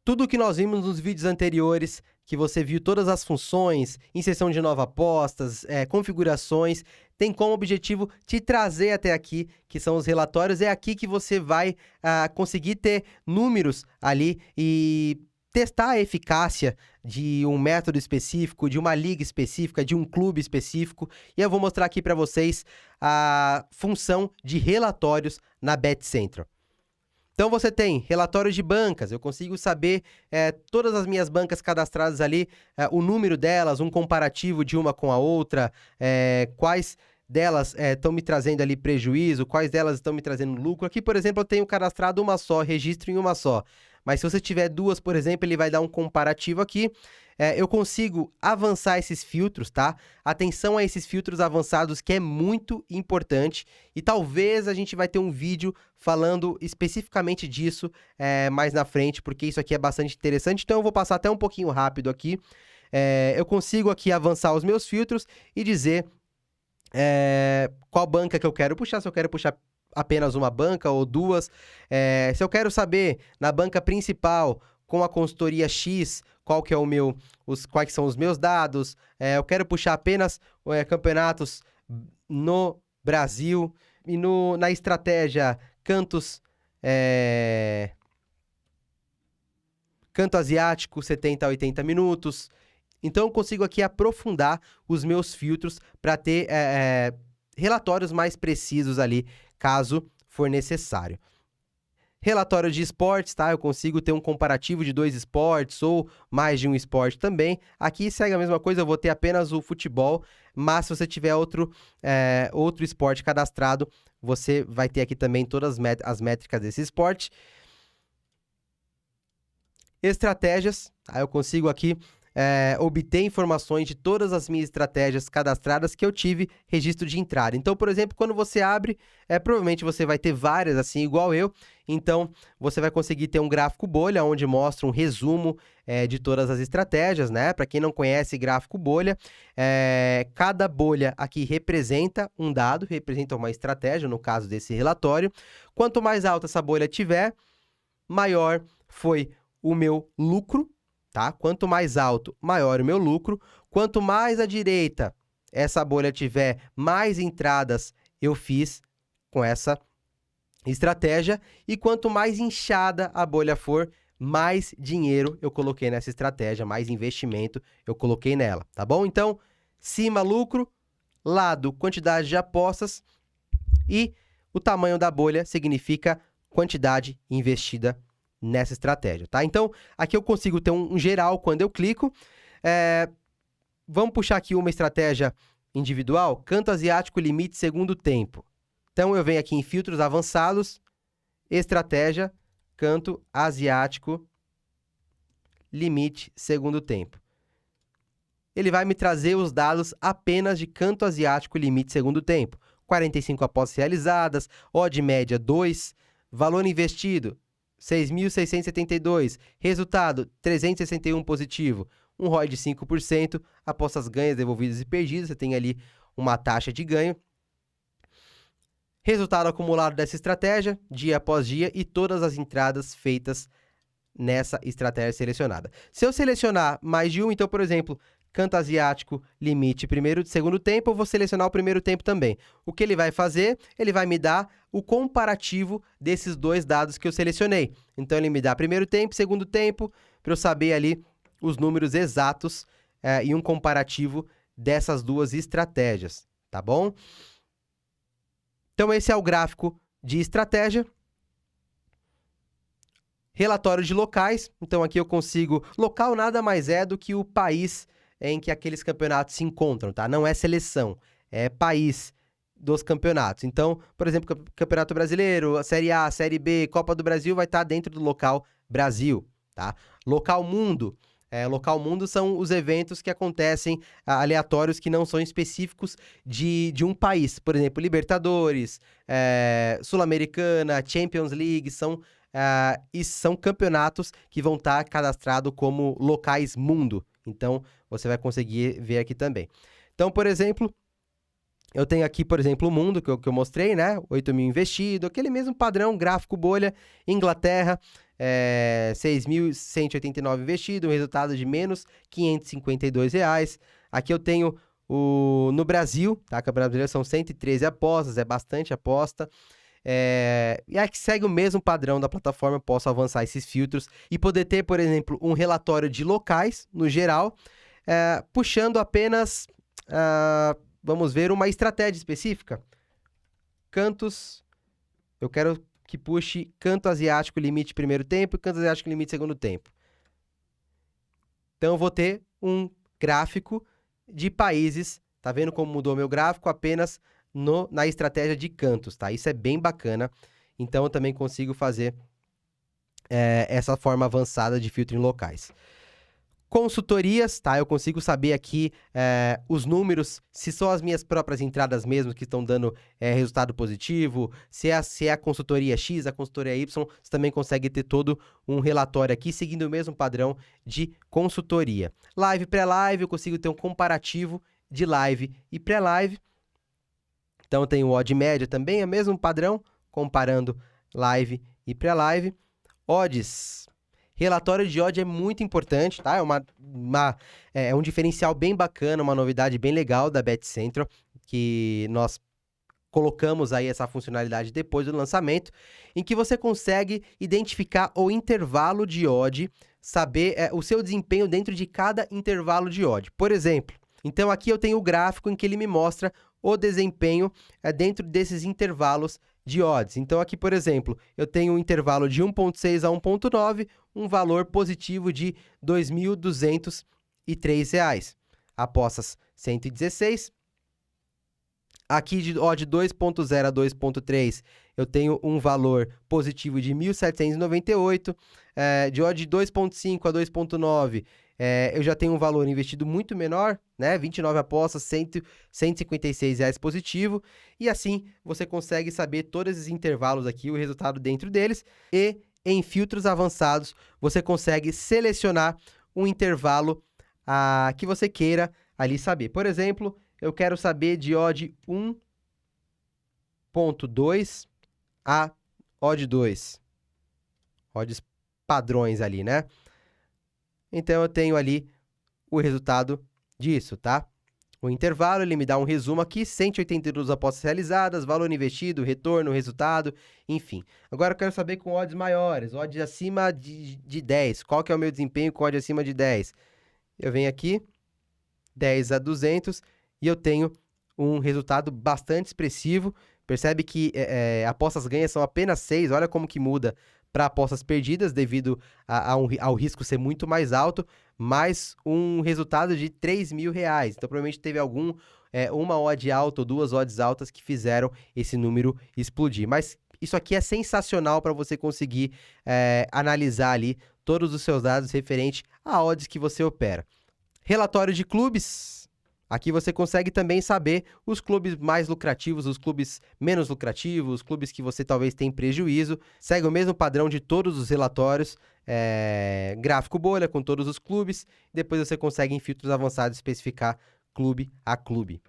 tudo que nós vimos nos vídeos anteriores, que você viu todas as funções, inserção de novas apostas, configurações, tem como objetivo te trazer até aqui, que são os relatórios. É aqui que você vai conseguir ter números ali e testar a eficácia de um método específico, de uma liga específica, de um clube específico. E eu vou mostrar aqui para vocês a função de relatórios na BetCentral. Então você tem relatórios de bancas, eu consigo saber todas as minhas bancas cadastradas ali, o número delas, um comparativo de uma com a outra, quais delas estão me trazendo ali prejuízo, quais delas estão me trazendo lucro. Aqui, por exemplo, eu tenho cadastrado uma só, registro em uma só. Mas se você tiver duas, por exemplo, ele vai dar um comparativo aqui. Eu consigo avançar esses filtros, tá? Atenção a esses filtros avançados, que é muito importante. E talvez a gente vai ter um vídeo falando especificamente disso mais na frente, porque isso aqui é bastante interessante. Então eu vou passar até um pouquinho rápido aqui. Eu consigo aqui avançar os meus filtros e dizer qual banca que eu quero puxar, se eu quero puxar apenas uma banca ou duas. Se eu quero saber na banca principal, com a consultoria X, quais são os meus dados, eu quero puxar apenas campeonatos no Brasil e na estratégia canto asiático, 70 a 80 minutos. Então eu consigo aqui aprofundar os meus filtros para ter relatórios mais precisos ali, caso for necessário. Relatório de esportes, tá? Eu consigo ter um comparativo de 2 esportes ou mais de um esporte também. Aqui segue a mesma coisa, eu vou ter apenas o futebol, mas se você tiver outro esporte cadastrado, você vai ter aqui também todas as métricas desse esporte. Estratégias, tá? Eu consigo aqui obter informações de todas as minhas estratégias cadastradas que eu tive registro de entrada. Então, por exemplo, quando você abre, provavelmente você vai ter várias assim, igual eu. Então, você vai conseguir ter um gráfico bolha, onde mostra um resumo de todas as estratégias, né? Para quem não conhece gráfico bolha, cada bolha aqui representa um dado, representa uma estratégia, no caso desse relatório. Quanto mais alta essa bolha tiver, maior foi o meu lucro. Tá? Quanto mais alto, maior o meu lucro. Quanto mais à direita essa bolha tiver, mais entradas eu fiz com essa estratégia. E quanto mais inchada a bolha for, mais dinheiro eu coloquei nessa estratégia, mais investimento eu coloquei nela, tá bom? Então, cima, lucro, lado, quantidade de apostas e o tamanho da bolha significa quantidade investida nessa estratégia, tá? Então, aqui eu consigo ter um geral quando eu clico. Vamos puxar aqui uma estratégia individual, canto asiático, limite, segundo tempo. Então, eu venho aqui em filtros avançados, estratégia, canto asiático, limite, segundo tempo. Ele vai me trazer os dados apenas de canto asiático, limite, segundo tempo. 45 apostas realizadas, odd média 2, valor investido 6.672, resultado 361 positivo, um ROI de 5%, apostas ganhas, devolvidas e perdidas, você tem ali uma taxa de ganho. Resultado acumulado dessa estratégia, dia após dia, e todas as entradas feitas nessa estratégia selecionada. Se eu selecionar mais de um, então, por exemplo, canto asiático, limite, segundo tempo, eu vou selecionar o primeiro tempo também. O que ele vai fazer? Ele vai me dar o comparativo desses dois dados que eu selecionei. Então, ele me dá primeiro tempo, segundo tempo, para eu saber ali os números exatos e um comparativo dessas duas estratégias, tá bom? Então, esse é o gráfico de estratégia. Relatório de locais. Então, aqui eu consigo... Local nada mais é do que o país em que aqueles campeonatos se encontram, tá? Não é seleção, é país dos campeonatos. Então, por exemplo, Campeonato Brasileiro, a Série A, Série B, Copa do Brasil vai estar dentro do local Brasil, tá? Local mundo. Local mundo são os eventos que acontecem aleatórios que não são específicos de um país. Por exemplo, Libertadores, Sul-Americana, Champions League, são campeonatos que vão estar cadastrados como locais mundo. Então, você vai conseguir ver aqui também. Então, por exemplo, eu tenho aqui, por exemplo, o mundo que eu mostrei, né? 8 mil investido, aquele mesmo padrão, gráfico bolha, Inglaterra, 6.189 investido, um resultado de menos R$ 552. Aqui eu tenho no Brasil, tá? Campeonato Brasileiro são 113 apostas, é bastante aposta. E aqui segue o mesmo padrão da plataforma, eu posso avançar esses filtros e poder ter, por exemplo, um relatório de locais, no geral, puxando apenas, vamos ver, uma estratégia específica. Cantos, eu quero que puxe canto asiático limite primeiro tempo e canto asiático limite segundo tempo. Então eu vou ter um gráfico de países, tá vendo como mudou meu gráfico? Apenas na estratégia de cantos, tá? Isso é bem bacana, então eu também consigo fazer essa forma avançada de filtro em locais. Consultorias, tá? Eu consigo saber aqui os números, se são as minhas próprias entradas mesmo que estão dando resultado positivo, se é a consultoria X, a consultoria Y, você também consegue ter todo um relatório aqui, seguindo o mesmo padrão de consultoria. Live, pré-live, eu consigo ter um comparativo de live e pré-live. Então eu tenho o odd média também, é o mesmo padrão, comparando live e pré-live. Odds. Relatório de odd é muito importante, tá? É um diferencial bem bacana, uma novidade bem legal da Bet Central, que nós colocamos aí essa funcionalidade depois do lançamento, em que você consegue identificar o intervalo de odd, saber o seu desempenho dentro de cada intervalo de odd. Por exemplo, então aqui eu tenho o gráfico em que ele me mostra o desempenho dentro desses intervalos de odds. Então aqui, por exemplo, eu tenho um intervalo de 1.6 a 1.9, um valor positivo de R$ 2.203. Apostas 116. Aqui de odd 2.0 a 2.3, eu tenho um valor positivo de 1.798. De odd 2.5 a 2.9, eu já tenho um valor investido muito menor, né? 29 apostas, R$ 156 positivo. E assim, você consegue saber todos esses intervalos aqui, o resultado dentro deles. E em filtros avançados, você consegue selecionar um intervalo que você queira ali saber. Por exemplo, eu quero saber de odd 1.2 a odd 2. Odds padrões ali, né? Então eu tenho ali o resultado disso, tá? O intervalo, ele me dá um resumo aqui, 182 apostas realizadas, valor investido, retorno, resultado, enfim. Agora eu quero saber com odds maiores, odds acima de 10. Qual que é o meu desempenho com odds acima de 10? Eu venho aqui, 10 a 200, e eu tenho um resultado bastante expressivo. Percebe que apostas ganhas são apenas 6, olha como que muda para apostas perdidas, devido ao risco ser muito mais alto, mais um resultado de R$ 3.000. Então, provavelmente teve uma odd alta ou duas odds altas que fizeram esse número explodir. Mas isso aqui é sensacional para você conseguir analisar ali todos os seus dados referente a odds que você opera. Relatório de clubes. Aqui você consegue também saber os clubes mais lucrativos, os clubes menos lucrativos, os clubes que você talvez tenha prejuízo. Segue o mesmo padrão de todos os relatórios, gráfico bolha com todos os clubes. Depois você consegue em filtros avançados especificar clube a clube.